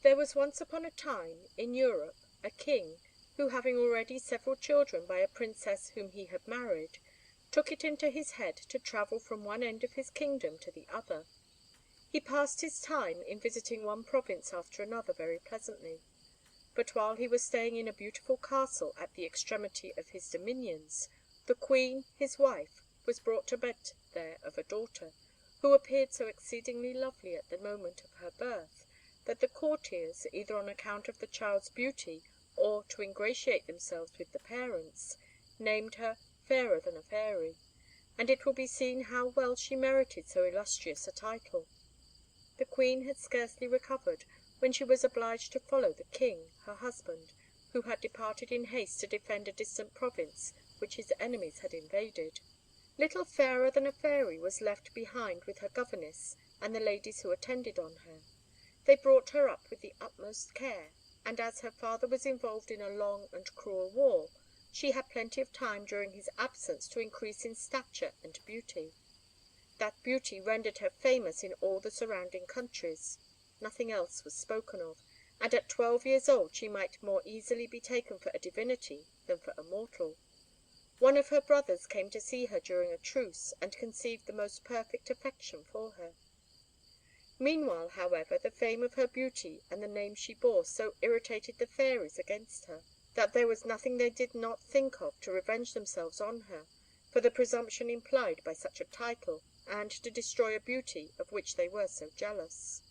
There was once upon a time, in Europe, a king, who having already several children by a princess whom he had married, took it into his head to travel from one end of his kingdom to the other. He passed his time in visiting one province after another very pleasantly. But while he was staying in a beautiful castle at the extremity of his dominions, the queen, his wife, was brought to bed there of a daughter, who appeared so exceedingly lovely at the moment of her birth, that the courtiers, either on account of the child's beauty, or to ingratiate themselves with the parents, named her Fairer than a Fairy, and it will be seen how well she merited so illustrious a title. The queen had scarcely recovered, when she was obliged to follow the king, her husband, who had departed in haste to defend a distant province which his enemies had invaded. Little Fairer than a Fairy was left behind with her governess and the ladies who attended on her. They brought her up with the utmost care, and as her father was involved in a long and cruel war, she had plenty of time during his absence to increase in stature and beauty. That beauty rendered her famous in all the surrounding countries. Nothing else was spoken of, and at 12 years old she might more easily be taken for a divinity than for a mortal. One of her brothers came to see her during a truce, and conceived the most perfect affection for her. Meanwhile, however, the fame of her beauty and the name she bore so irritated the fairies against her, that there was nothing they did not think of to revenge themselves on her for the presumption implied by such a title, and to destroy a beauty of which they were so jealous.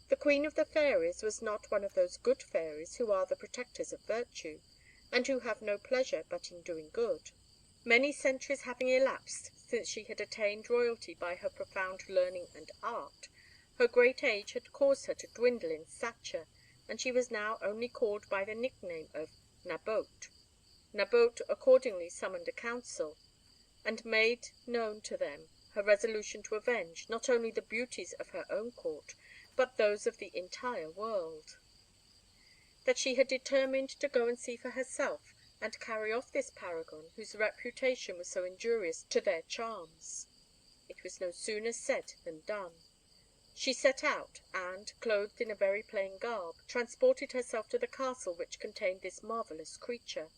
The queen of the fairies was not one of those good fairies who are the protectors of virtue, and who have no pleasure but in doing good. Many centuries having elapsed since she had attained royalty by her profound learning and art, her great age had caused her to dwindle in stature, and she was now only called by the nickname of Nabote. Nabote accordingly summoned a council, and made known to them her resolution to avenge, not only the beauties of her own court, but those of the entire world. That she had determined to go and see for herself, and carry off this paragon whose reputation was so injurious to their charms. It was no sooner said than done. She set out, and, clothed in a very plain garb, transported herself to the castle which contained this marvellous creature.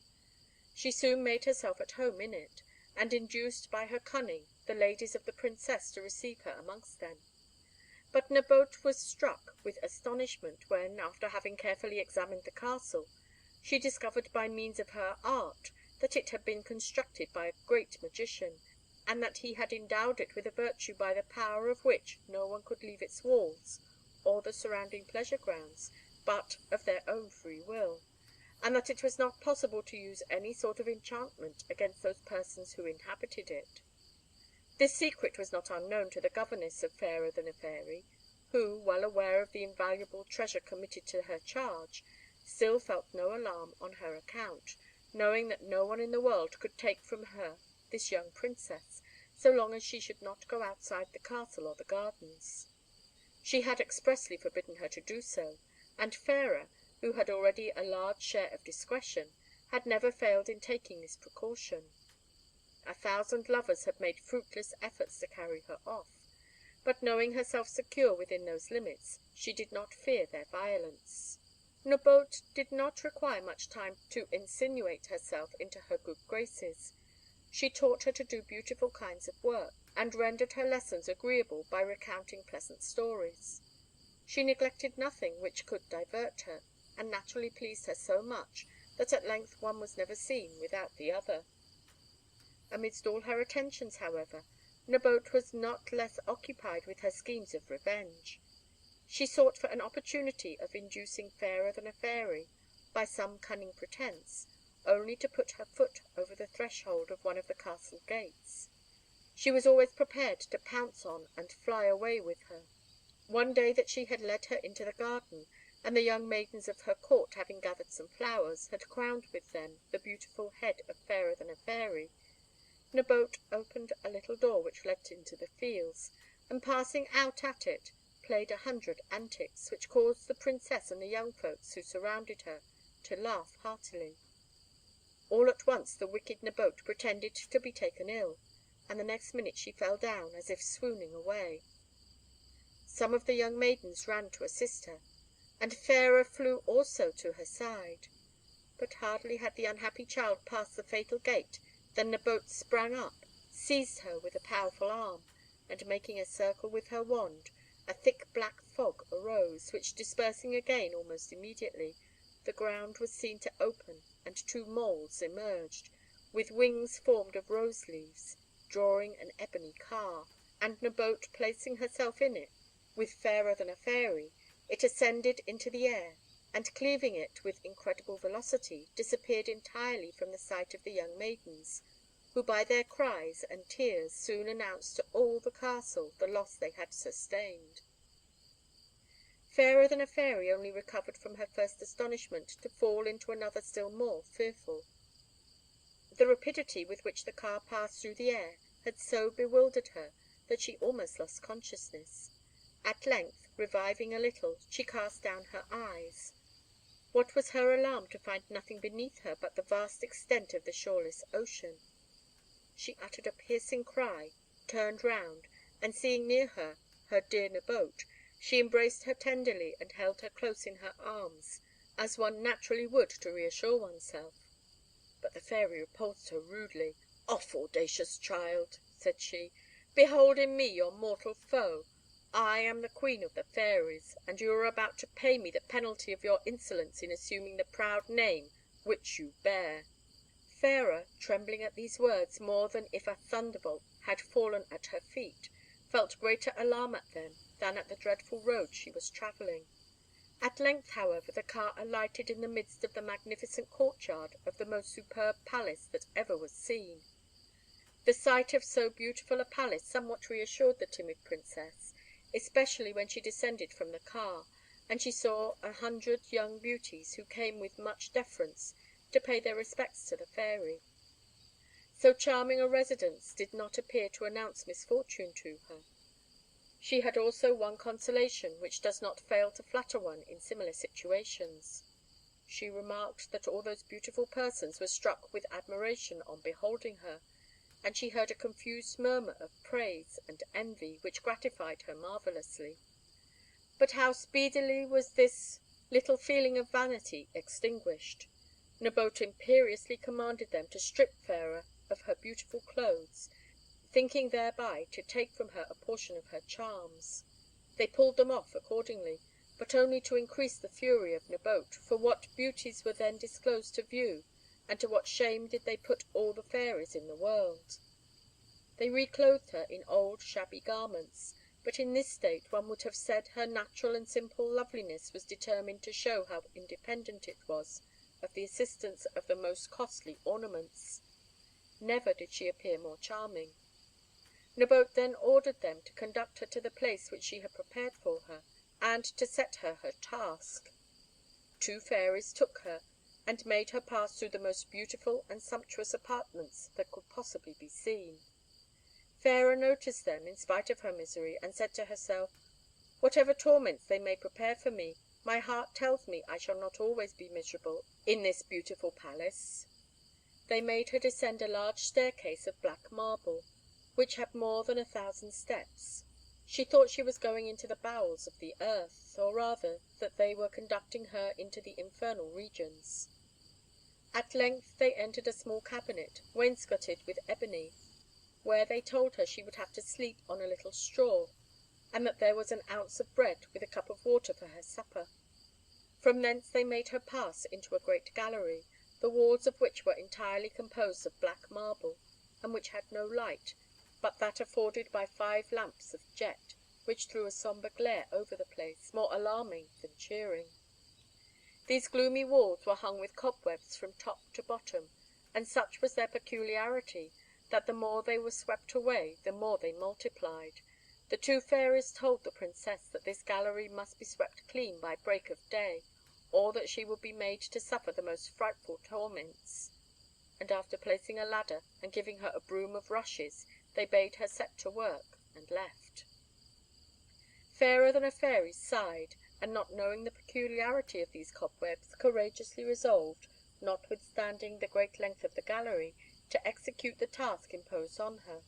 She soon made herself at home in it, and induced by her cunning the ladies of the princess to receive her amongst them. But Nabote was struck with astonishment when, after having carefully examined the castle, she discovered by means of her art that it had been constructed by a great magician, and that he had endowed it with a virtue by the power of which no one could leave its walls or the surrounding pleasure grounds but of their own free will, and that it was not possible to use any sort of enchantment against those persons who inhabited it. This secret was not unknown to the governess of Fairer than a Fairy, who, well aware of the invaluable treasure committed to her charge, still felt no alarm on her account, knowing that no one in the world could take from her this young princess, so long as she should not go outside the castle or the gardens. She had expressly forbidden her to do so, and Fairer, who had already a large share of discretion, had never failed in taking this precaution. 1,000 lovers had made fruitless efforts to carry her off, but knowing herself secure within those limits, she did not fear their violence. Nabote did not require much time to insinuate herself into her good graces. She taught her to do beautiful kinds of work, and rendered her lessons agreeable by recounting pleasant stories. She neglected nothing which could divert her, and naturally pleased her so much that at length one was never seen without the other. Amidst all her attentions, however, Nabote was not less occupied with her schemes of revenge. She sought for an opportunity of inducing Fairer than a Fairy, by some cunning pretence, only to put her foot over the threshold of one of the castle gates. She was always prepared to pounce on and fly away with her. One day that she had led her into the garden, and the young maidens of her court, having gathered some flowers, had crowned with them the beautiful head of Fairer than a Fairy, Nabote opened a little door which led into the fields, and passing out at it, played 100 antics, which caused the princess and the young folks who surrounded her to laugh heartily. All at once the wicked Nabote pretended to be taken ill, and the next minute she fell down, as if swooning away. Some of the young maidens ran to assist her, and Fairer flew also to her side. But hardly had the unhappy child passed the fatal gate than Nabote sprang up, seized her with a powerful arm, and making a circle with her wand, a thick black fog arose, which dispersing again almost immediately, the ground was seen to open, and two moles emerged, with wings formed of rose leaves, drawing an ebony car, and Nabote placing herself in it, with Fairer than a Fairy, it ascended into the air, and cleaving it with incredible velocity, disappeared entirely from the sight of the young maidens, who by their cries and tears soon announced to all the castle the loss they had sustained. Fairer than a Fairy only recovered from her first astonishment to fall into another still more fearful. The rapidity with which the car passed through the air had so bewildered her that she almost lost consciousness. At length, reviving a little, she cast down her eyes. What was her alarm to find nothing beneath her but the vast extent of the shoreless ocean. She uttered a piercing cry, turned round, and seeing near her her dear Nabote, she embraced her tenderly and held her close in her arms, as one naturally would to reassure oneself. But the Fairy repulsed her rudely. "Off, audacious child," said she. "Behold in me your mortal foe. I am the Queen of the Fairies, and you are about to pay me the penalty of your insolence in assuming the proud name which you bear." Fairer, trembling at these words more than if a thunderbolt had fallen at her feet, felt greater alarm at them than at the dreadful road she was travelling. At length, however, the car alighted in the midst of the magnificent courtyard of the most superb palace that ever was seen. The sight of so beautiful a palace somewhat reassured the timid Princess, especially when she descended from the car, and she saw 100 young beauties, who came with much deference to pay their respects to the Fairy. So charming a residence did not appear to announce misfortune to her. She had also one consolation which does not fail to flatter one in similar situations. She remarked that all those beautiful persons were struck with admiration on beholding her, and she heard a confused murmur of praise and envy, which gratified her marvellously. But how speedily was this little feeling of vanity extinguished! Nabote imperiously commanded them to strip Fairer of her beautiful clothes, thinking thereby to take from her a portion of her charms. They pulled them off accordingly, but only to increase the fury of Nabote, for what beauties were then disclosed to view, and to what shame did they put all the fairies in the world! They reclothed her in old shabby garments, but in this state one would have said her natural and simple loveliness was determined to show how independent it was of the assistance of the most costly ornaments. Never did she appear more charming. Nabote then ordered them to conduct her to the place which she had prepared for her, and to set her her task. 2 fairies took her, and made her pass through the most beautiful and sumptuous apartments that could possibly be seen. Fairer noticed them, in spite of her misery, and said to herself, "Whatever torments they may prepare for me, my heart tells me I shall not always be miserable in this beautiful palace." They made her descend a large staircase of black marble, which had more than 1,000 steps. She thought she was going into the bowels of the earth, or rather that they were conducting her into the infernal regions. At length they entered a small cabinet, wainscoted with ebony, where they told her she would have to sleep on a little straw, and that there was an ounce of bread with a cup of water for her supper. From thence they made her pass into a great gallery, the walls of which were entirely composed of black marble, and which had no light but that afforded by 5 lamps of jet, which threw a sombre glare over the place, more alarming than cheering. These gloomy walls were hung with cobwebs from top to bottom, and such was their peculiarity, that the more they were swept away, the more they multiplied. The 2 fairies told the Princess that this gallery must be swept clean by break of day, or that she would be made to suffer the most frightful torments; and after placing a ladder and giving her a broom of rushes, they bade her set to work, and left. Fairer than a Fairy sighed, and not knowing the peculiarity of these cobwebs, courageously resolved, notwithstanding the great length of the gallery, to execute the task imposed on her.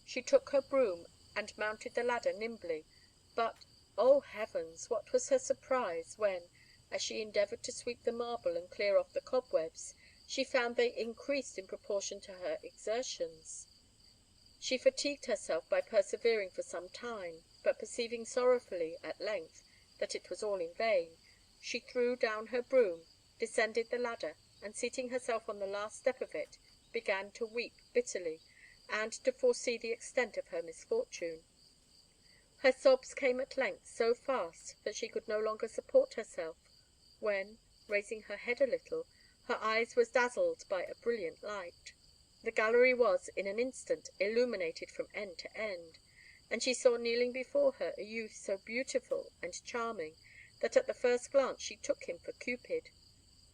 She took her broom and mounted the ladder nimbly, but, Oh, heavens! what was her surprise when, as she endeavoured to sweep the marble and clear off the cobwebs, she found they increased in proportion to her exertions. She fatigued herself by persevering for some time, but perceiving sorrowfully, at length, that it was all in vain, she threw down her broom, descended the ladder, and seating herself on the last step of it, began to weep bitterly, and to foresee the extent of her misfortune. Her sobs came at length so fast that she could no longer support herself, when, raising her head a little, her eyes were dazzled by a brilliant light. The gallery was, in an instant, illuminated from end to end, and she saw kneeling before her a youth so beautiful and charming that at the first glance she took him for Cupid.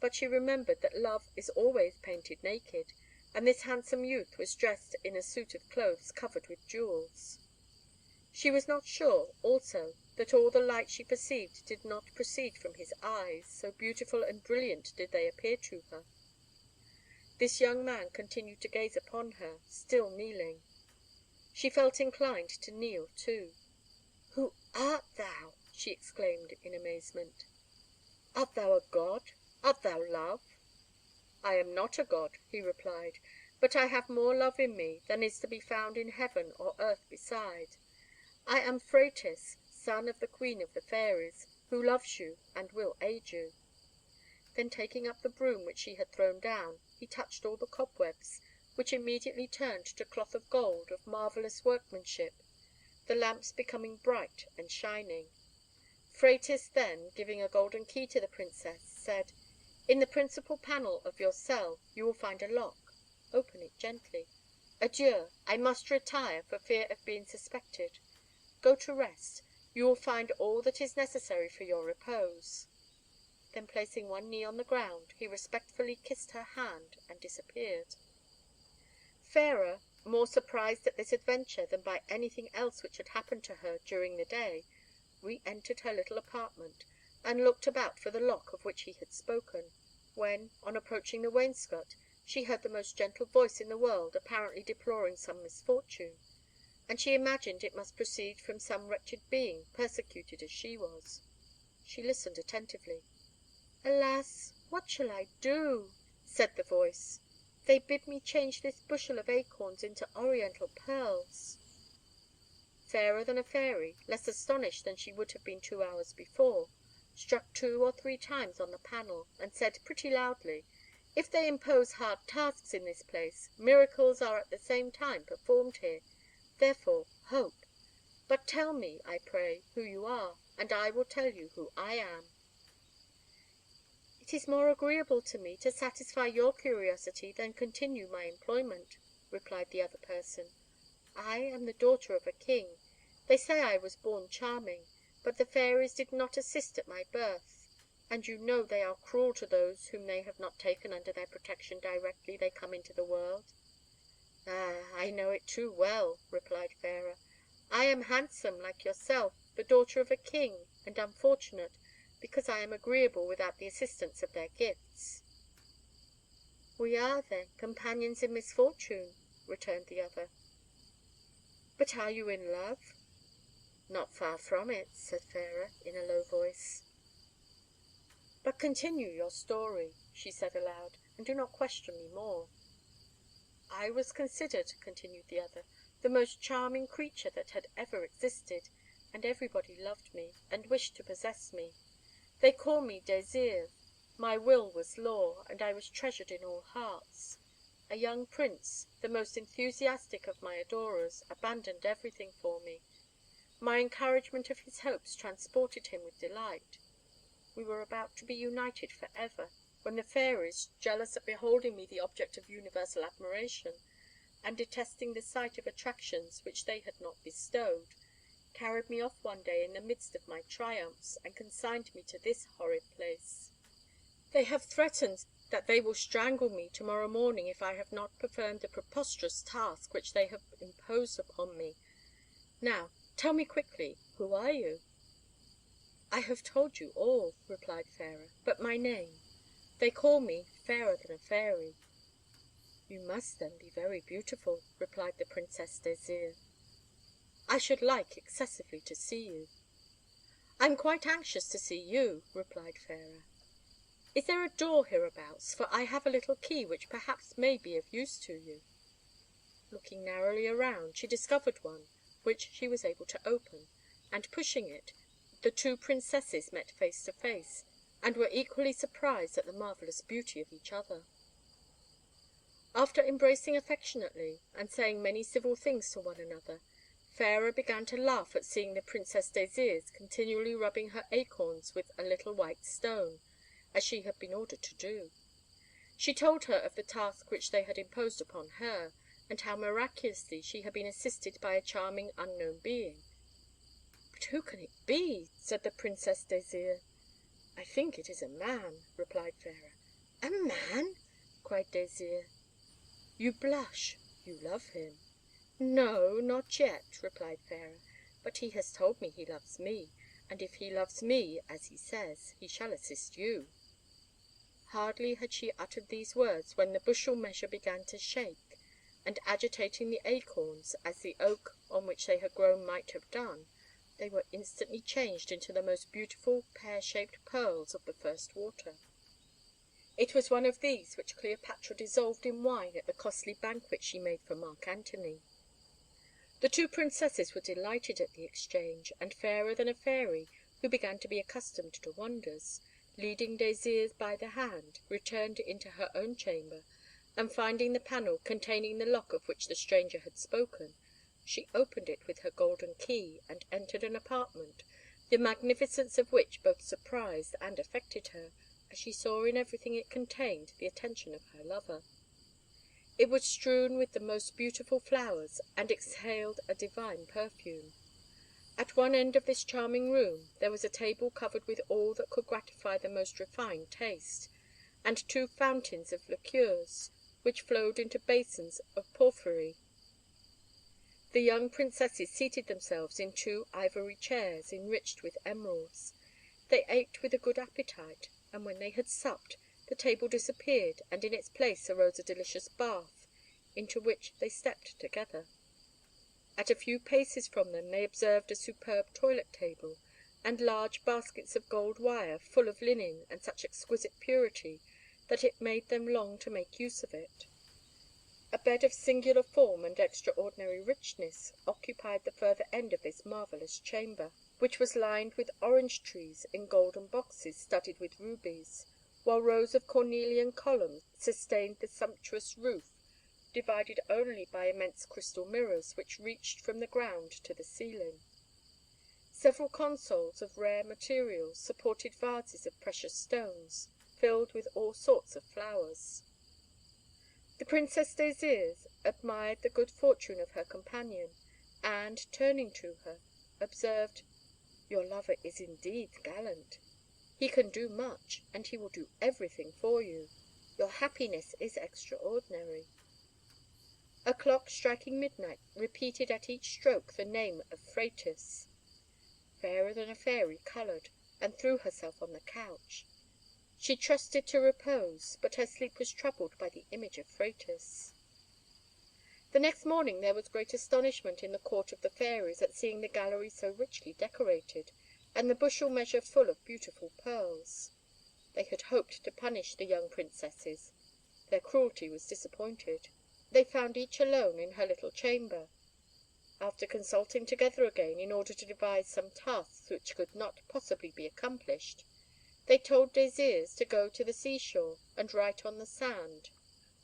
But she remembered that love is always painted naked, and this handsome youth was dressed in a suit of clothes covered with jewels. She was not sure, also, that all the light she perceived did not proceed from his eyes, so beautiful and brilliant did they appear to her. This young man continued to gaze upon her, still kneeling. She felt inclined to kneel too. "Who art thou?" she exclaimed in amazement. "Art thou a god? Art thou love?" "I am not a god," he replied, "but I have more love in me than is to be found in heaven or earth beside. I am Phratis, son of the Queen of the Fairies, who loves you and will aid you." Then taking up the broom which she had thrown down, he touched all the cobwebs, which immediately turned to cloth of gold of marvellous workmanship, the lamps becoming bright and shining. Phratis then, giving a golden key to the Princess, said, "In the principal panel of your cell you will find a lock. Open it gently. Adieu, I must retire for fear of being suspected. Go to rest. You will find all that is necessary for your repose." Then placing one knee on the ground, he respectfully kissed her hand and disappeared. Fairer, more surprised at this adventure than by anything else which had happened to her during the day, re-entered her little apartment, and looked about for the lock of which he had spoken, when, on approaching the wainscot, she heard the most gentle voice in the world apparently deploring some misfortune, and she imagined it must proceed from some wretched being persecuted as she was. She listened attentively. "Alas! what shall I do?" said the voice. "They bid me change this bushel of acorns into oriental pearls." Fairer than a Fairy, less astonished than she would have been 2 hours before, struck 2 or 3 times on the panel, and said pretty loudly, "If they impose hard tasks in this place, miracles are at the same time performed here. Therefore, hope. But tell me, I pray, who you are, and I will tell you who I am." "It is more agreeable to me to satisfy your curiosity than continue my employment," replied the other person. "I am the daughter of a king. They say I was born charming, but the fairies did not assist at my birth, and you know they are cruel to those whom they have not taken under their protection directly they come into the world." "Ah, I know it too well," replied Fairer. "I am handsome like yourself, the daughter of a king, and unfortunate, because I am agreeable without the assistance of their gifts." "We are, then, companions in misfortune," returned the other. "But are you in love?" "Not far from it," said Fairer, in a low voice. "But continue your story," she said aloud, "and do not question me more." "I was considered," continued the other, "the most charming creature that had ever existed, and everybody loved me, and wished to possess me. They call me Désir. My will was law, and I was treasured in all hearts. A young prince, the most enthusiastic of my adorers, abandoned everything for me. My encouragement of his hopes transported him with delight. We were about to be united for ever, when the fairies, jealous at beholding me the object of universal admiration, and detesting the sight of attractions which they had not bestowed, carried me off one day in the midst of my triumphs, and consigned me to this horrid place. They have threatened that they will strangle me to morrow morning if I have not performed the preposterous task which they have imposed upon me. Now, tell me quickly, who are you?" "I have told you all," replied Fairer, "but my name. They call me Fairer than a Fairy." "You must then be very beautiful," replied the Princess Désir. "I should like excessively to see you." "I am quite anxious to see you," replied Fairer. "Is there a door hereabouts? For I have a little key which perhaps may be of use to you." Looking narrowly around, she discovered one, which she was able to open, and pushing it, the two Princesses met face to face, and were equally surprised at the marvellous beauty of each other. After embracing affectionately, and saying many civil things to one another, Fairer began to laugh at seeing the Princess Désirs continually rubbing her acorns with a little white stone, as she had been ordered to do. She told her of the task which they had imposed upon her, and how miraculously she had been assisted by a charming unknown being. "But who can it be?" said the Princess Désirs. "I think it is a man," replied Fairer. "A man!" cried Désirs. "You blush, you love him." "No, not yet," replied Fairer, "but he has told me he loves me, and if he loves me, as he says, he shall assist you." Hardly had she uttered these words when the bushel measure began to shake, and agitating the acorns, as the oak on which they had grown might have done, they were instantly changed into the most beautiful pear-shaped pearls of the first water. It was one of these which Cleopatra dissolved in wine at the costly banquet she made for Mark Antony. The two Princesses were delighted at the exchange, and Fairer than a Fairy, who began to be accustomed to wonders, leading Désirs by the hand, returned into her own chamber, and finding the panel containing the lock of which the stranger had spoken, she opened it with her golden key, and entered an apartment, the magnificence of which both surprised and affected her, as she saw in everything it contained the attention of her lover. It was strewn with the most beautiful flowers, and exhaled a divine perfume. At one end of this charming room there was a table covered with all that could gratify the most refined taste, and two fountains of liqueurs, which flowed into basins of porphyry. The young Princesses seated themselves in two ivory chairs, enriched with emeralds. They ate with a good appetite, and when they had supped, the table disappeared, and in its place arose a delicious bath, into which they stepped together. At a few paces from them they observed a superb toilet table, and large baskets of gold wire, full of linen and such exquisite purity, that it made them long to make use of it. A bed of singular form and extraordinary richness occupied the further end of this marvellous chamber, which was lined with orange trees in golden boxes studded with rubies, while rows of cornelian columns sustained the sumptuous roof, divided only by immense crystal mirrors, which reached from the ground to the ceiling. Several consoles of rare materials supported vases of precious stones, filled with all sorts of flowers. The Princess Désirs admired the good fortune of her companion, and, turning to her, observed, "Your lover is indeed gallant. He can do much, and he will do everything for you. Your happiness is extraordinary." A clock striking midnight repeated at each stroke the name of Phratis. Fairer than a Fairy coloured, and threw herself on the couch. She trusted to repose, but her sleep was troubled by the image of Phratis. The next morning there was great astonishment in the court of the fairies at seeing the gallery so richly decorated, and the bushel measure full of beautiful pearls. They had hoped to punish the young Princesses. Their cruelty was disappointed. They found each alone in her little chamber. After consulting together again in order to devise some tasks which could not possibly be accomplished, they told Désirs to go to the seashore and write on the sand,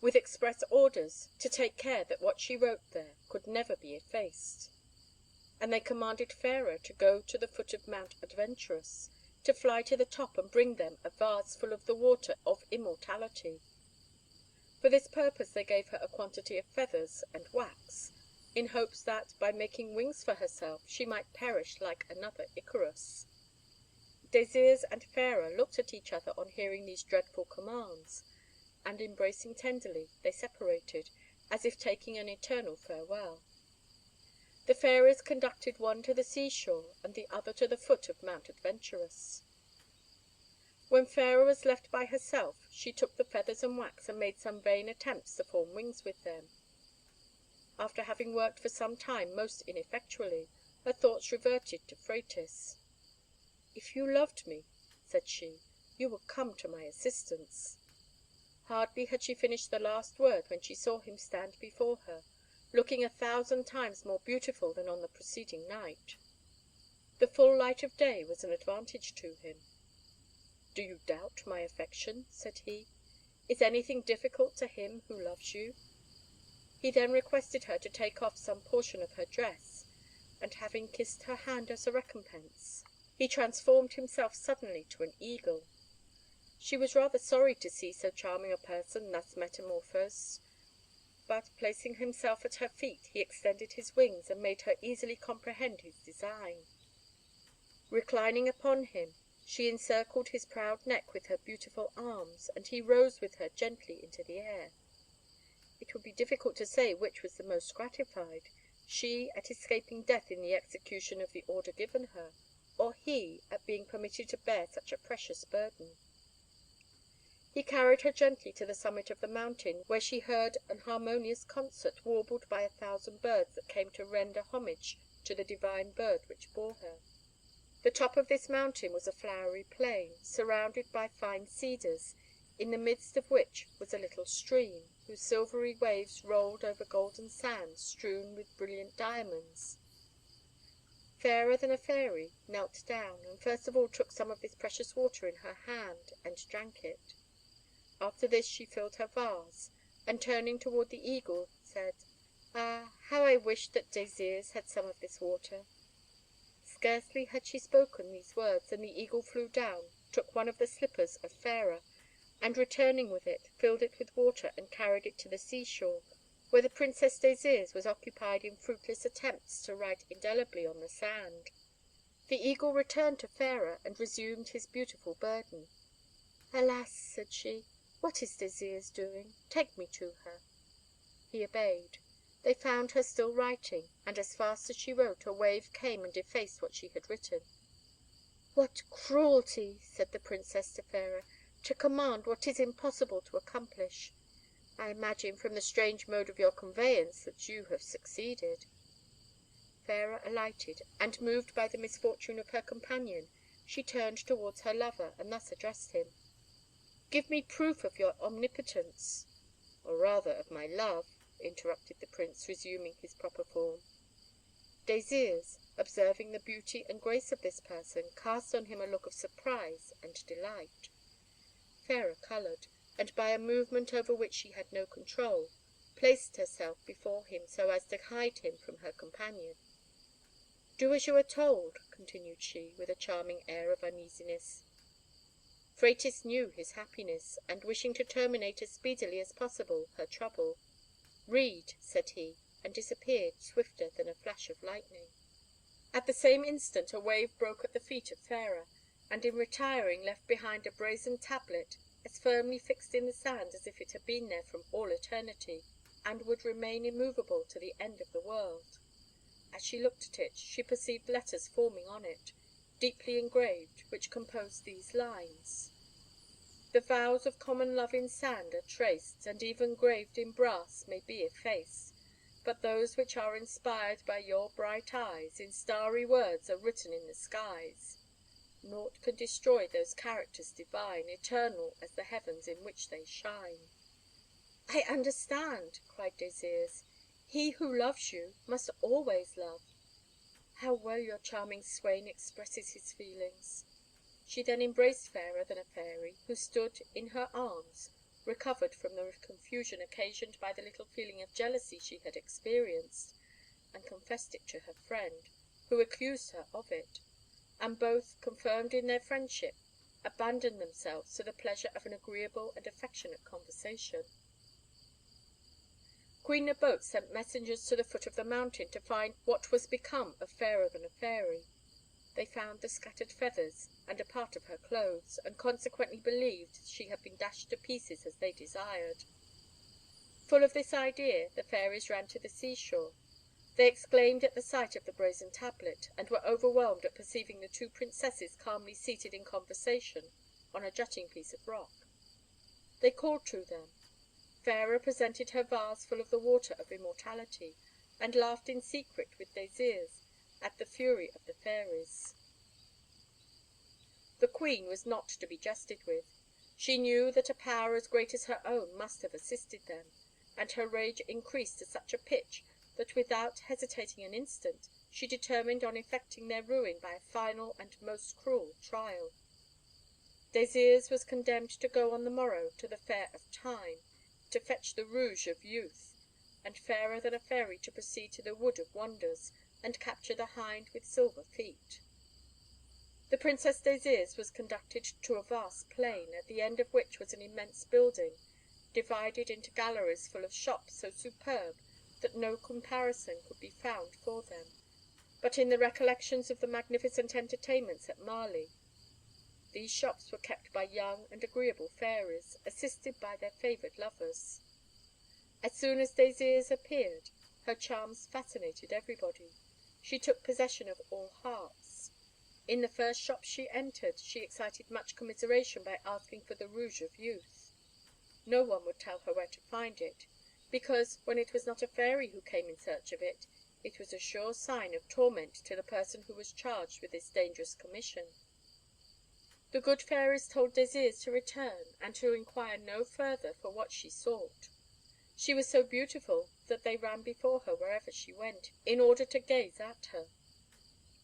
with express orders to take care that what she wrote there could never be effaced. And they commanded Fairer to go to the foot of Mount Adventurous, to fly to the top and bring them a vase full of the water of immortality. For this purpose they gave her a quantity of feathers and wax, in hopes that, by making wings for herself, she might perish like another Icarus. Désirs and Fairer looked at each other on hearing these dreadful commands, and embracing tenderly, they separated, as if taking an eternal farewell. The fairies conducted one to the seashore, and the other to the foot of Mount Adventurous. When Fairer was left by herself, she took the feathers and wax and made some vain attempts to form wings with them. After having worked for some time most ineffectually, her thoughts reverted to Phratis. "If you loved me," said she, "you would come to my assistance." Hardly had she finished the last word when she saw him stand before her, looking 1,000 times more beautiful than on the preceding night. The full light of day was an advantage to him. "Do you doubt my affection?" said he. "Is anything difficult to him who loves you?" He then requested her to take off some portion of her dress, and having kissed her hand as a recompense, he transformed himself suddenly to an eagle. She was rather sorry to see so charming a person thus metamorphosed, but placing himself at her feet, he extended his wings and made her easily comprehend his design. Reclining upon him, she encircled his proud neck with her beautiful arms, and he rose with her gently into the air. It would be difficult to say which was the most gratified, she at escaping death in the execution of the order given her, or he at being permitted to bear such a precious burden. He carried her gently to the summit of the mountain, where she heard an harmonious concert warbled by 1,000 birds that came to render homage to the divine bird which bore her. The top of this mountain was a flowery plain, surrounded by fine cedars, in the midst of which was a little stream, whose silvery waves rolled over golden sands strewn with brilliant diamonds. Fairer than a Fairy knelt down, and first of all took some of this precious water in her hand, and drank it. After this she filled her vase, and turning toward the eagle, said, "Ah, how I wish that Désirs had some of this water." Scarcely had she spoken these words than the eagle flew down, took one of the slippers of Fairer, and returning with it, filled it with water and carried it to the seashore, where the Princess Désirs was occupied in fruitless attempts to write indelibly on the sand. The eagle returned to Fairer and resumed his beautiful burden. "Alas," said she, "what is Désirs doing? Take me to her." He obeyed. They found her still writing, and as fast as she wrote, a wave came and effaced what she had written. "What cruelty," said the Princess to Fairer, "to command what is impossible to accomplish! I imagine, from the strange mode of your conveyance, that you have succeeded." Fairer alighted, and moved by the misfortune of her companion, she turned towards her lover, and thus addressed him: "Give me proof of your omnipotence." "Or rather of my love," interrupted the Prince, resuming his proper form. Désirs, observing the beauty and grace of this person, cast on him a look of surprise and delight. Fairer coloured, and by a movement over which she had no control, placed herself before him so as to hide him from her companion. "Do as you are told," continued she, with a charming air of uneasiness. Phratis knew his happiness, and wishing to terminate as speedily as possible her trouble, "Read," said he, and disappeared swifter than a flash of lightning. At the same instant a wave broke at the feet of Fairer, and in retiring left behind a brazen tablet as firmly fixed in the sand as if it had been there from all eternity, and would remain immovable to the end of the world. As she looked at it, she perceived letters forming on it, deeply engraved, which composed these lines: "The vows of common love in sand are traced, And even graved in brass may be effaced; But those which are inspired by your bright eyes In starry words are written in the skies. Naught can destroy those characters divine, Eternal as the heavens in which they shine." "I understand," cried Désirs. "He who loves you must always love. How well your charming swain expresses his feelings." She then embraced Fairer than a Fairy, who stood in her arms, recovered from the confusion occasioned by the little feeling of jealousy she had experienced, and confessed it to her friend, who accused her of it; and both, confirmed in their friendship, abandoned themselves to the pleasure of an agreeable and affectionate conversation. Queen Nabote sent messengers to the foot of the mountain to find what was become of Fairer than a Fairy. They found the scattered feathers and a part of her clothes, and consequently believed she had been dashed to pieces as they desired. Full of this idea, the fairies ran to the seashore. They exclaimed at the sight of the brazen tablet, and were overwhelmed at perceiving the two princesses calmly seated in conversation on a jutting piece of rock. They called to them. Fairer presented her vase full of the water of immortality, and laughed in secret with Désirs at the fury of the fairies. The queen was not to be jested with. She knew that a power as great as her own must have assisted them, and her rage increased to such a pitch that without hesitating an instant she determined on effecting their ruin by a final and most cruel trial. Désirs was condemned to go on the morrow to the Fair of Time, to fetch the Rouge of Youth, and Fairer than a Fairy to proceed to the Wood of Wonders, and capture the hind with silver feet. The Princess Désirs was conducted to a vast plain, at the end of which was an immense building, divided into galleries full of shops so superb that no comparison could be found for them, but in the recollections of the magnificent entertainments at Marly. These shops were kept by young and agreeable fairies, assisted by their favoured lovers. As soon as Désirs appeared, her charms fascinated everybody. She took possession of all hearts. In the first shop she entered, she excited much commiseration by asking for the Rouge of Youth. No one would tell her where to find it, because, when it was not a fairy who came in search of it, it was a sure sign of torment to the person who was charged with this dangerous commission. The good fairies told Désirs to return, and to inquire no further for what she sought. She was so beautiful that they ran before her wherever she went, in order to gaze at her.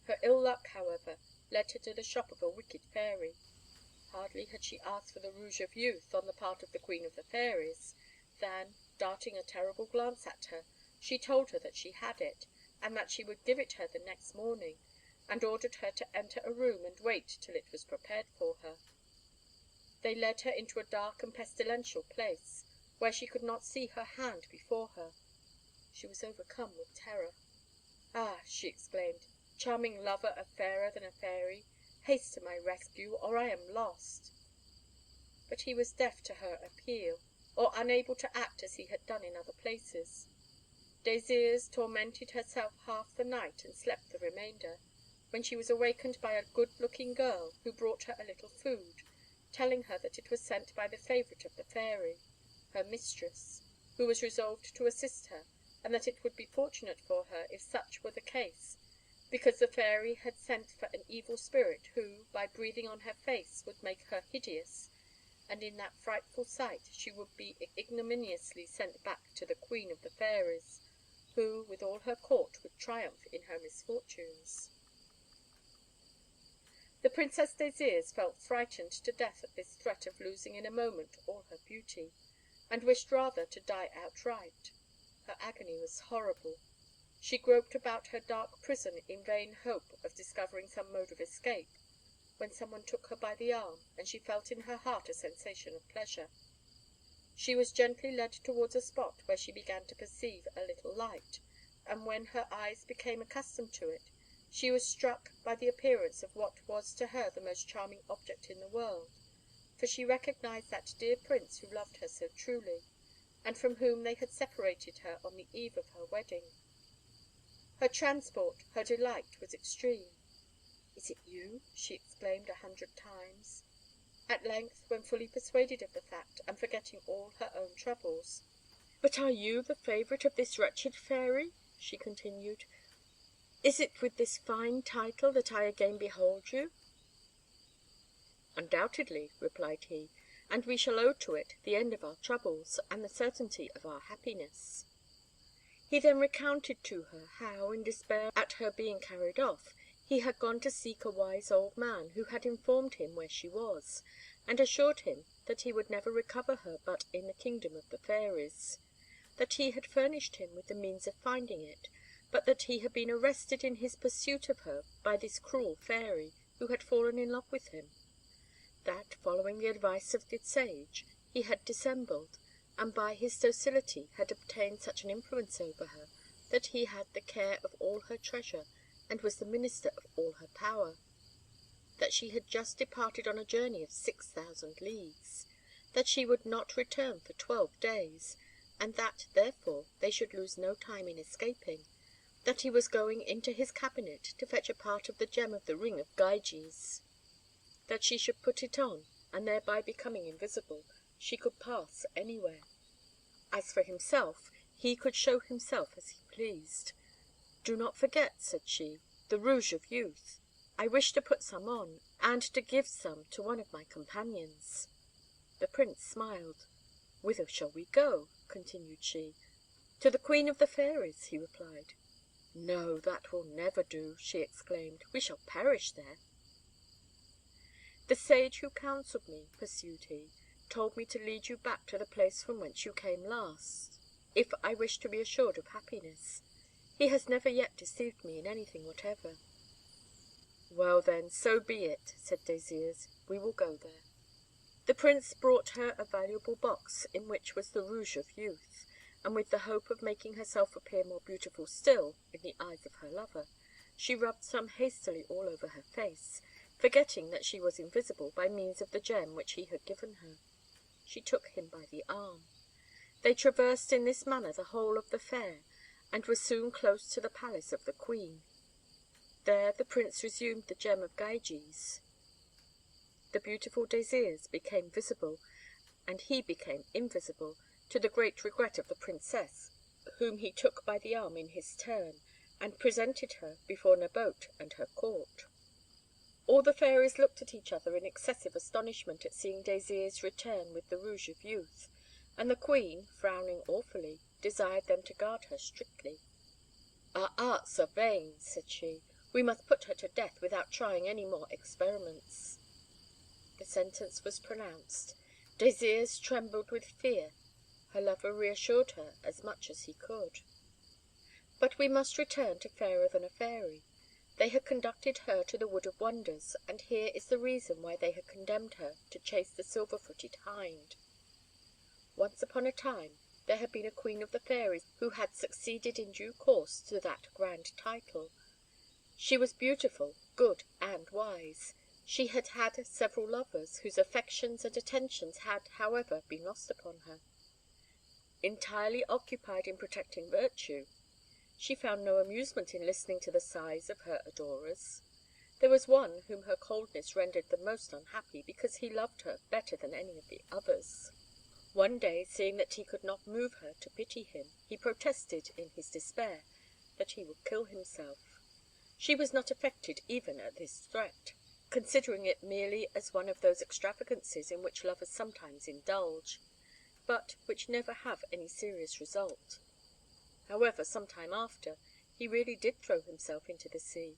Her ill luck, however, led her to the shop of a wicked fairy. Hardly had she asked for the Rouge of Youth on the part of the Queen of the Fairies, than, darting a terrible glance at her, she told her that she had it, and that she would give it her the next morning, and ordered her to enter a room and wait till it was prepared for her. They led her into a dark and pestilential place, where she could not see her hand before her. She was overcome with terror. "Ah!" she exclaimed, "charming lover of Fairer than a Fairy, haste to my rescue, or I am lost." But he was deaf to her appeal, or unable to act as he had done in other places. Désirs tormented herself half the night and slept the remainder, when she was awakened by a good-looking girl, who brought her a little food, telling her that it was sent by the favourite of the fairy, her mistress, who was resolved to assist her, and that it would be fortunate for her if such were the case, because the fairy had sent for an evil spirit who, by breathing on her face, would make her hideous, and in that frightful sight she would be ignominiously sent back to the Queen of the Fairies, who, with all her court, would triumph in her misfortunes. The Princess Désirs felt frightened to death at this threat of losing in a moment all her beauty, and wished rather to die outright. Her agony was horrible. She groped about her dark prison in vain hope of discovering some mode of escape, when someone took her by the arm, and she felt in her heart a sensation of pleasure. She was gently led towards a spot where she began to perceive a little light, and when her eyes became accustomed to it, she was struck by the appearance of what was to her the most charming object in the world, for she recognised that dear prince who loved her so truly, and from whom they had separated her on the eve of her wedding. Her transport, her delight, was extreme. "Is it you?" she exclaimed 100 times. At length, when fully persuaded of the fact, and forgetting all her own troubles, "But are you the favourite of this wretched fairy?" she continued. "Is it with this fine title that I again behold you?" "Undoubtedly," replied he, "and we shall owe to it the end of our troubles, and the certainty of our happiness." He then recounted to her how, in despair at her being carried off, he had gone to seek a wise old man, who had informed him where she was, and assured him that he would never recover her but in the kingdom of the fairies; that he had furnished him with the means of finding it, but that he had been arrested in his pursuit of her by this cruel fairy, who had fallen in love with him; that, following the advice of the sage, he had dissembled, and by his docility had obtained such an influence over her, that he had the care of all her treasure, and was the minister of all her power; that she had just departed on a journey of 6,000 leagues; that she would not return for 12 days, and that, therefore, they should lose no time in escaping; that he was going into his cabinet to fetch a part of the gem of the ring of Gyges; that she should put it on, and thereby becoming invisible, she could pass anywhere. As for himself, he could show himself as he pleased. "Do not forget," said she, "the Rouge of Youth." I wish to put some on, and to give some to one of my companions." The prince smiled. "Whither shall we go?" continued she. "To the queen of the fairies," he replied. "No, that will never do," she exclaimed. "We shall perish there." "The sage who counselled me," pursued he, "told me to lead you back to the place from whence you came last, if I wished to be assured of happiness. He has never yet deceived me in anything whatever." "Well, then, so be it," said Désirs. "We will go there." The prince brought her a valuable box, in which was the rouge of youth, and with the hope of making herself appear more beautiful still in the eyes of her lover, she rubbed some hastily all over her face, forgetting that she was invisible by means of the gem which he had given her. She took him by the arm. They traversed in this manner the whole of the fair, and were soon close to the palace of the queen. There the prince resumed the gem of Gyges. The beautiful Désirs became visible, and he became invisible, to the great regret of the princess, whom he took by the arm in his turn, and presented her before Nabote and her court. All the fairies looked at each other in excessive astonishment at seeing Désirs return with the rouge of youth, and the queen, frowning awfully, desired them to guard her strictly. "Our arts are vain," said she. "We must put her to death without trying any more experiments." The sentence was pronounced. Désirs trembled with fear. Her lover reassured her as much as he could. But we must return to Fairer than a Fairy. They had conducted her to the Wood of Wonders, and here is the reason why they had condemned her to chase the silver-footed hind. Once upon a time there had been a queen of the fairies who had succeeded in due course to that grand title. She was beautiful, good, and wise. She had had several lovers, whose affections and attentions had, however, been lost upon her. Entirely occupied in protecting virtue, she found no amusement in listening to the sighs of her adorers. There was one whom her coldness rendered the most unhappy, because he loved her better than any of the others. One day, seeing that he could not move her to pity him, he protested, in his despair, that he would kill himself. She was not affected even at this threat, considering it merely as one of those extravagances in which lovers sometimes indulge, but which never have any serious result. However, some time after, he really did throw himself into the sea.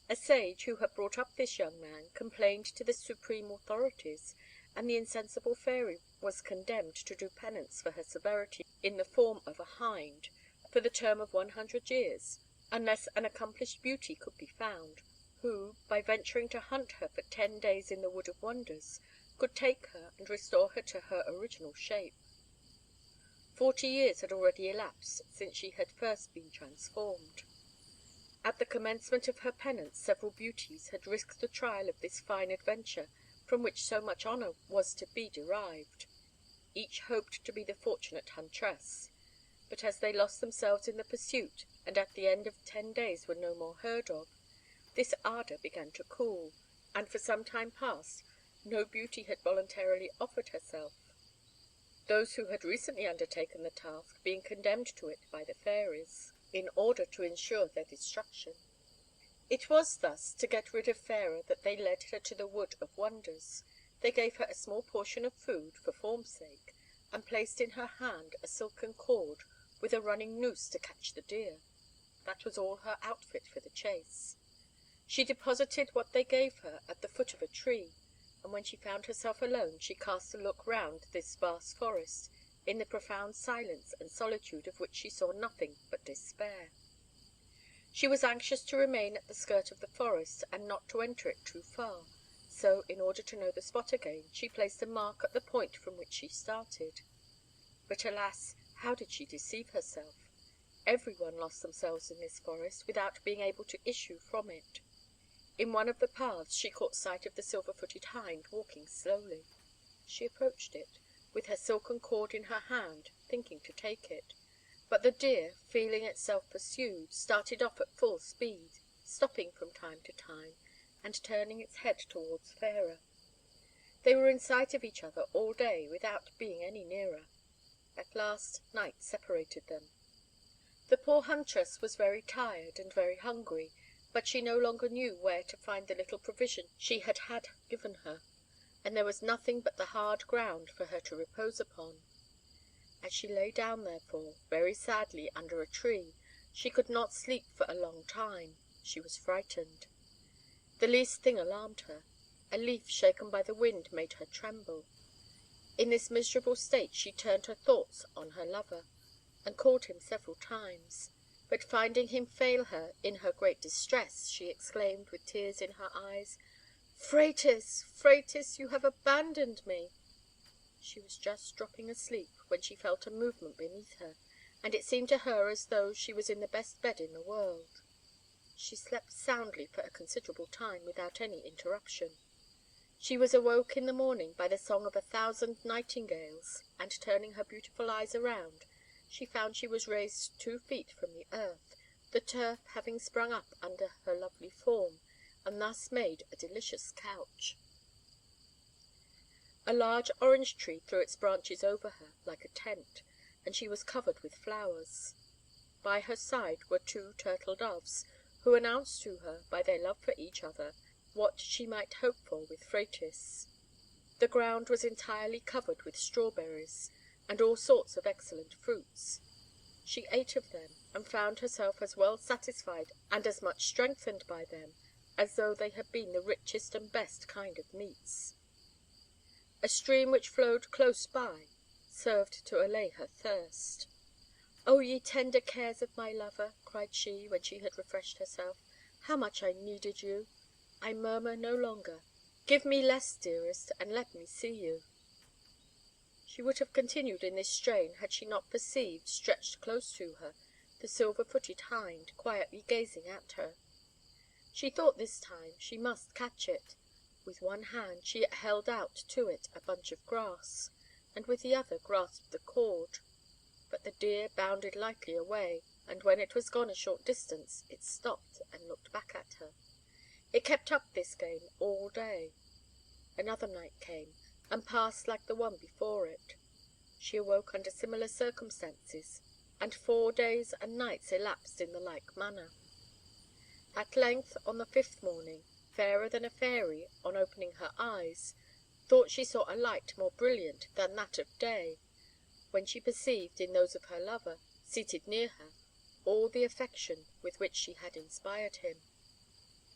A sage who had brought up this young man complained to the supreme authorities, and the insensible fairy was condemned to do penance for her severity in the form of a hind, for the term of 100 years, unless an accomplished beauty could be found, who, by venturing to hunt her for 10 days in the Wood of Wonders, could take her and restore her to her original shape. 40 years had already elapsed since she had first been transformed. At the commencement of her penance several beauties had risked the trial of this fine adventure from which so much honour was to be derived. Each hoped to be the fortunate huntress. But as they lost themselves in the pursuit, and at the end of 10 days were no more heard of, this ardour began to cool, and for some time past no beauty had voluntarily offered herself, those who had recently undertaken the task being condemned to it by the fairies, in order to ensure their destruction. It was thus to get rid of Fairer that they led her to the Wood of Wonders. They gave her a small portion of food, for form's sake, and placed in her hand a silken cord with a running noose to catch the deer. That was all her outfit for the chase. She deposited what they gave her at the foot of a tree, and when she found herself alone, she cast a look round this vast forest, in the profound silence and solitude of which she saw nothing but despair. She was anxious to remain at the skirt of the forest, and not to enter it too far, so, in order to know the spot again, she placed a mark at the point from which she started. But alas, how did she deceive herself? Every one lost themselves in this forest, without being able to issue from it. In one of the paths she caught sight of the silver-footed hind walking slowly. She approached it, with her silken cord in her hand, thinking to take it. But the deer, feeling itself pursued, started off at full speed, stopping from time to time, and turning its head towards Fairer. They were in sight of each other all day, without being any nearer. At last night separated them. The poor huntress was very tired and very hungry, but she no longer knew where to find the little provision she had had given her, and there was nothing but the hard ground for her to repose upon. As she lay down, therefore, very sadly under a tree, she could not sleep for a long time. She was frightened. The least thing alarmed her. A leaf shaken by the wind made her tremble. In this miserable state she turned her thoughts on her lover, and called him several times, but finding him fail her in her great distress, she exclaimed, with tears in her eyes, "Phratis, Phratis, you have abandoned me!" She was just dropping asleep when she felt a movement beneath her, and it seemed to her as though she was in the best bed in the world. She slept soundly for a considerable time without any interruption. She was awoke in the morning by the song of 1,000 nightingales, and turning her beautiful eyes around, she found she was raised 2 feet from the earth, the turf having sprung up under her lovely form, and thus made a delicious couch. A large orange tree threw its branches over her like a tent, and she was covered with flowers. By her side were 2 turtle doves, who announced to her, by their love for each other, what she might hope for with Phratis. The ground was entirely covered with strawberries, and all sorts of excellent fruits. She ate of them, and found herself as well satisfied and as much strengthened by them as though they had been the richest and best kind of meats. A stream which flowed close by served to allay her thirst. "O ye tender cares of my lover," cried she, when she had refreshed herself, "how much I needed you! I murmur no longer. Give me less, dearest, and let me see you." She would have continued in this strain had she not perceived, stretched close to her, the silver-footed hind, quietly gazing at her. She thought this time she must catch it. With one hand she held out to it a bunch of grass, and with the other grasped the cord. But the deer bounded lightly away, and when it was gone a short distance, it stopped and looked back at her. It kept up this game all day. Another night came, and passed like the one before it. She awoke under similar circumstances, and 4 days and nights elapsed in the like manner. At length, on the 5th morning, Fairer than a Fairy, on opening her eyes, thought she saw a light more brilliant than that of day, when she perceived, in those of her lover, seated near her, all the affection with which she had inspired him.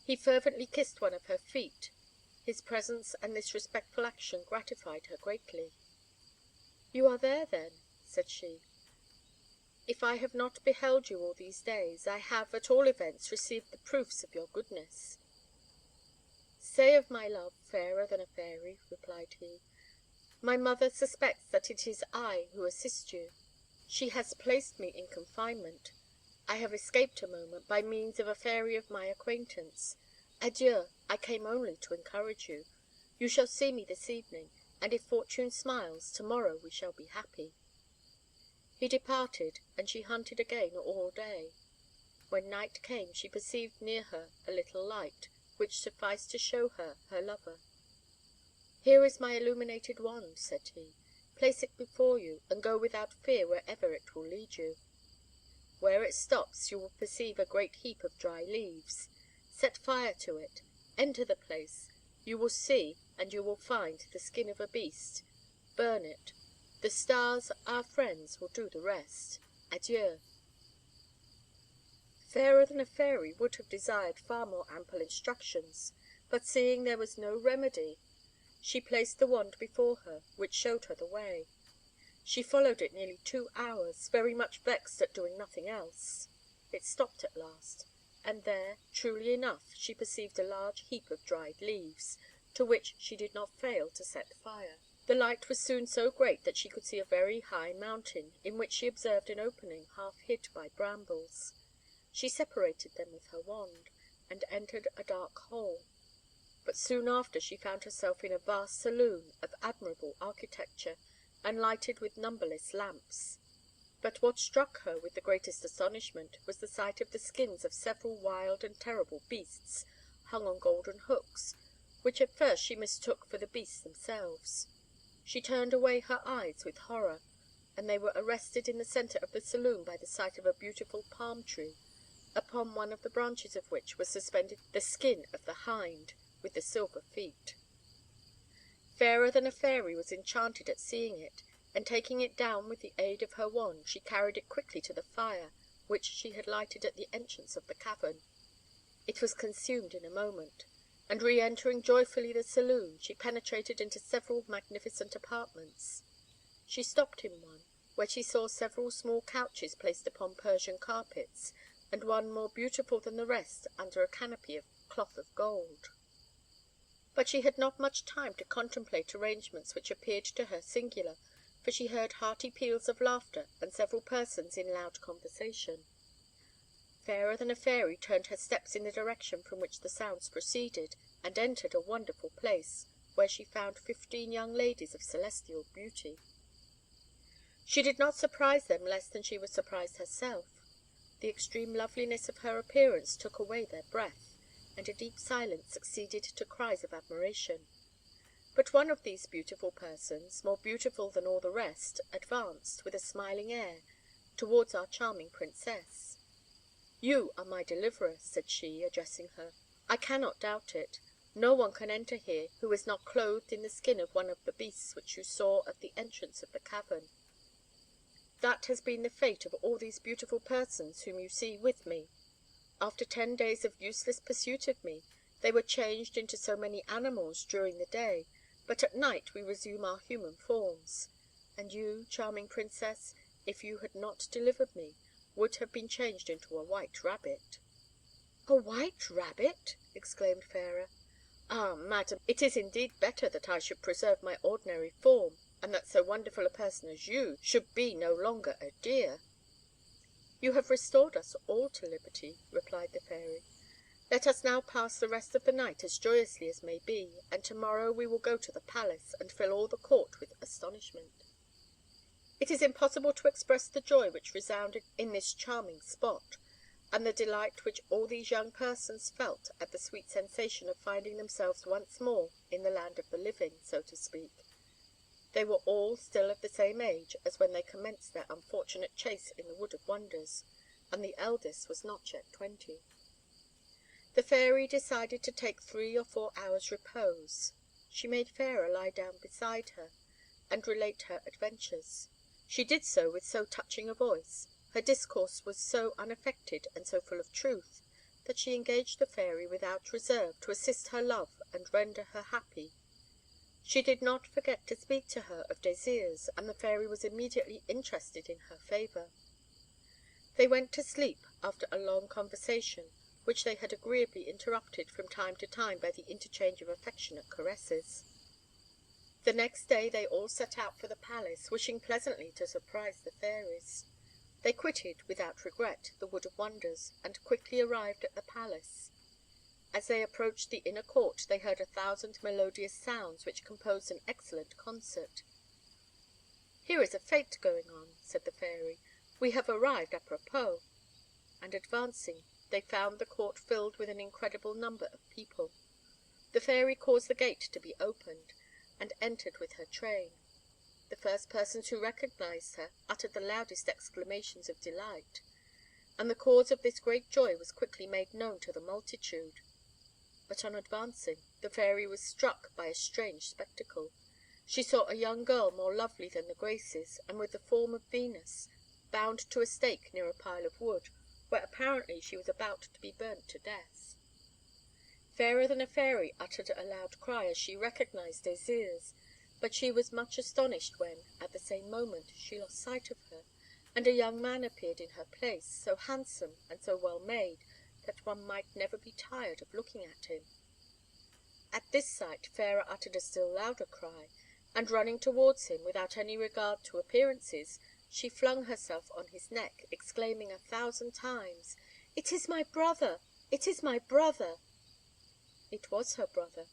He fervently kissed one of her feet. His presence and this respectful action gratified her greatly. "You are there, then," said she. "If I have not beheld you all these days, I have, at all events, received the proofs of your goodness." "Say of my love, Fairer than a Fairy," replied he, "my mother suspects that it is I who assist you. She has placed me in confinement. I have escaped a moment, by means of a fairy of my acquaintance. Adieu, I came only to encourage you. You shall see me this evening, and if fortune smiles, to-morrow we shall be happy." He departed, and she hunted again all day. When night came, she perceived near her a little light, which sufficed to show her her lover. "Here is my illuminated wand," said he. "Place it before you, and go without fear wherever it will lead you. Where it stops, you will perceive a great heap of dry leaves. Set fire to it. Enter the place. You will see, and you will find, the skin of a beast. Burn it. The stars, our friends, will do the rest. Adieu." Fairer than a Fairy would have desired far more ample instructions, but seeing there was no remedy, she placed the wand before her, which showed her the way. She followed it nearly 2 hours, very much vexed at doing nothing else. It stopped at last, and there, truly enough, she perceived a large heap of dried leaves, to which she did not fail to set fire. The light was soon so great that she could see a very high mountain, in which she observed an opening half hid by brambles. She separated them with her wand, and entered a dark hole. But soon after she found herself in a vast saloon of admirable architecture, and lighted with numberless lamps. But what struck her with the greatest astonishment was the sight of the skins of several wild and terrible beasts, hung on golden hooks, which at first she mistook for the beasts themselves. She turned away her eyes with horror, and they were arrested in the centre of the saloon by the sight of a beautiful palm tree, upon one of the branches of which was suspended the skin of the hind, with the silver feet. Fairer than a Fairy was enchanted at seeing it, and taking it down with the aid of her wand, she carried it quickly to the fire which she had lighted at the entrance of the cavern. It was consumed in a moment, and re-entering joyfully the saloon, she penetrated into several magnificent apartments. She stopped in one, where she saw several small couches placed upon Persian carpets, and one more beautiful than the rest under a canopy of cloth of gold. But she had not much time to contemplate arrangements which appeared to her singular, for she heard hearty peals of laughter and several persons in loud conversation. Fairer than a Fairy turned her steps in the direction from which the sounds proceeded, and entered a wonderful place, where she found 15 young ladies of celestial beauty. She did not surprise them less than she was surprised herself. The extreme loveliness of her appearance took away their breath, and a deep silence succeeded to cries of admiration. But one of these beautiful persons, more beautiful than all the rest, advanced, with a smiling air, towards our charming Princess. "You are my deliverer," said she, addressing her. "I cannot doubt it. No one can enter here who is not clothed in the skin of one of the beasts which you saw at the entrance of the cavern. That has been the fate of all these beautiful persons whom you see with me. After 10 days of useless pursuit of me, they were changed into so many animals during the day, but at night we resume our human forms. And you, charming Princess, if you had not delivered me, would have been changed into a white rabbit." "A white rabbit!" exclaimed Fairer. "Ah, madam, it is indeed better that I should preserve my ordinary form, and that so wonderful a person as you should be no longer a deer." "You have restored us all to liberty," replied the Fairy. "Let us now pass the rest of the night as joyously as may be, and to morrow we will go to the palace, and fill all the court with astonishment." It is impossible to express the joy which resounded in this charming spot, and the delight which all these young persons felt at the sweet sensation of finding themselves once more in the land of the living, so to speak. They were all still of the same age as when they commenced their unfortunate chase in the Wood of Wonders, and the eldest was not yet 20. The Fairy decided to take 3 or 4 hours' repose. She made Fairer lie down beside her, and relate her adventures. She did so with so touching a voice, her discourse was so unaffected and so full of truth, that she engaged the Fairy without reserve to assist her love and render her happy. She did not forget to speak to her of Désirs, and the Fairy was immediately interested in her favour. They went to sleep after a long conversation, which they had agreeably interrupted from time to time by the interchange of affectionate caresses. The next day they all set out for the palace, wishing pleasantly to surprise the fairies. They quitted, without regret, the Wood of Wonders, and quickly arrived at the palace. As they approached the inner court, they heard 1,000 melodious sounds, which composed an excellent concert. "Here is a fête going on," said the Fairy. "We have arrived apropos." And advancing, they found the court filled with an incredible number of people. The Fairy caused the gate to be opened, and entered with her train. The first persons who recognised her uttered the loudest exclamations of delight, and the cause of this great joy was quickly made known to the multitude. But on advancing, the Fairy was struck by a strange spectacle. She saw a young girl more lovely than the Graces, and with the form of Venus, bound to a stake near a pile of wood, where apparently she was about to be burnt to death. Fairer than a Fairy uttered a loud cry as she recognised Désirs, but she was much astonished when, at the same moment, she lost sight of her, and a young man appeared in her place, so handsome and so well made that one might never be tired of looking at him. At this sight Fairer uttered a still louder cry, and running towards him, without any regard to appearances, she flung herself on his neck, exclaiming 1,000 times, "It is my brother! It is my brother!" It was her brother,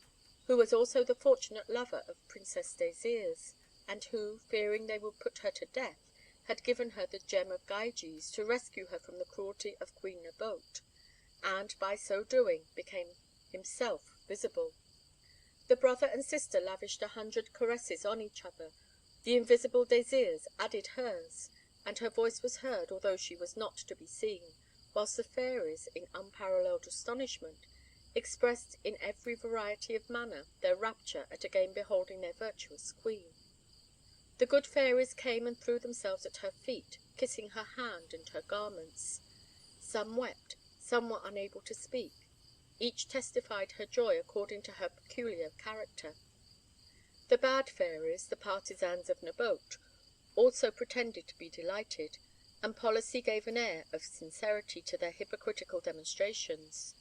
who was also the fortunate lover of Princess Désirs, and who, fearing they would put her to death, had given her the gem of Gyges to rescue her from the cruelty of Queen Nabote, and by so doing became himself visible. The brother and sister lavished 100 caresses on each other, the invisible Désirs added hers, and her voice was heard, although she was not to be seen, whilst the fairies, in unparalleled astonishment, expressed in every variety of manner their rapture at again beholding their virtuous queen. The good fairies came and threw themselves at her feet, kissing her hand and her garments. Some wept, some were unable to speak. Each testified her joy according to her peculiar character. The bad fairies, the partisans of Nabote, also pretended to be delighted, and policy gave an air of sincerity to their hypocritical demonstrations.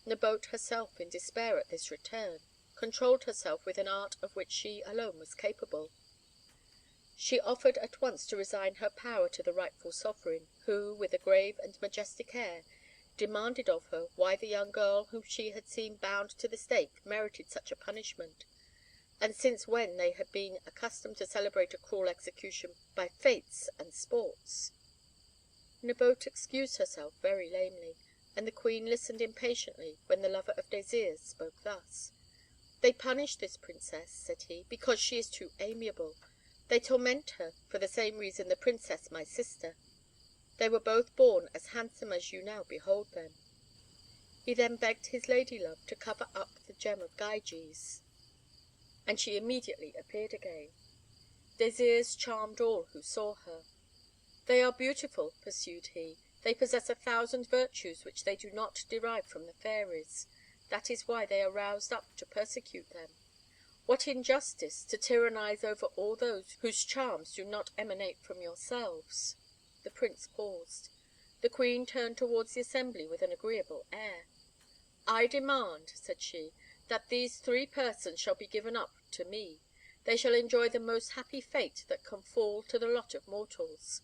Nabote herself, in despair at this return, controlled herself with an art of which she alone was capable. She offered at once to resign her power to the rightful sovereign, who, with a grave and majestic air, demanded of her why the young girl whom she had seen bound to the stake merited such a punishment, and since when they had been accustomed to celebrate a cruel execution by fêtes and sports. Nabote excused herself very lamely, and the queen listened impatiently when the lover of Désirs spoke thus. "They punish this princess," said he, "because she is too amiable. They torment her for the same reason the princess my sister. They were both born as handsome as you now behold them." He then begged his ladylove to cover up the gem of Gyges, and she immediately appeared again. Désirs charmed all who saw her. "They are beautiful," pursued he. "They possess 1,000 virtues which they do not derive from the fairies. That is why they are roused up to persecute them. What injustice, to tyrannize over all those whose charms do not emanate from yourselves." The prince paused. The queen turned towards the assembly with an agreeable air. "I demand," said she, "that these 3 persons shall be given up to me. They shall enjoy the most happy fate that can fall to the lot of mortals.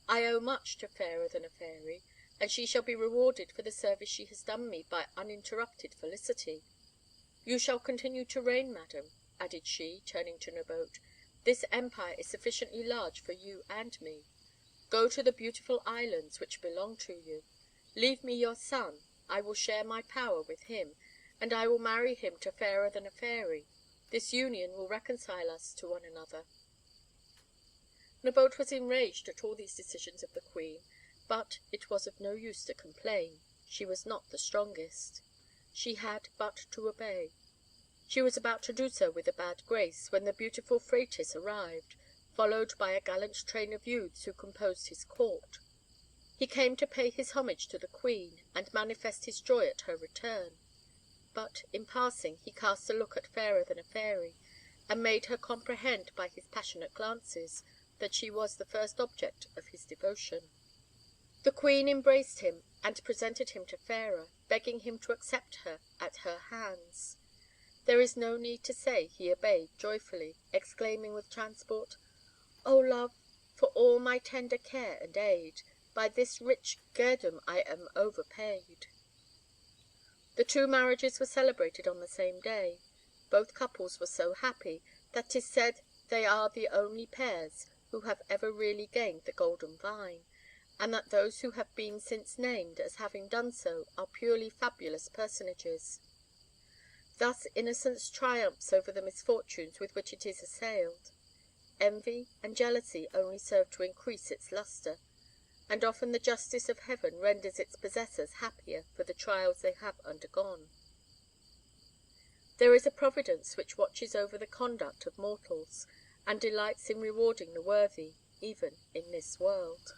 I owe much to Fairer than a Fairy, and she shall be rewarded for the service she has done me by uninterrupted felicity. You shall continue to reign, madam," added she, turning to Nabote. "This empire is sufficiently large for you and me. Go to the beautiful islands which belong to you. Leave me your son. I will share my power with him, and I will marry him to Fairer than a Fairy. This union will reconcile us to one another." Nabote was enraged at all these decisions of the queen, but it was of no use to complain. She was not the strongest. She had but to obey. She was about to do so with a bad grace, when the beautiful Phratis arrived, followed by a gallant train of youths who composed his court. He came to pay his homage to the queen, and manifest his joy at her return. But, in passing, he cast a look at Fairer than a Fairy, and made her comprehend by his passionate glances that she was the first object of his devotion. The queen embraced him and presented him to Fairer, begging him to accept her at her hands. There is no need to say he obeyed joyfully, exclaiming with transport, "O love, for all my tender care and aid, by this rich guerdon I am overpaid." The 2 marriages were celebrated on the same day. Both couples were so happy that 'tis said they are the only pairs who have ever really gained the golden vine, and that those who have been since named as having done so are purely fabulous personages. Thus innocence triumphs over the misfortunes with which it is assailed. Envy and jealousy only serve to increase its lustre, and often the justice of heaven renders its possessors happier for the trials they have undergone. There is a Providence which watches over the conduct of mortals, and delights in rewarding the worthy, even in this world.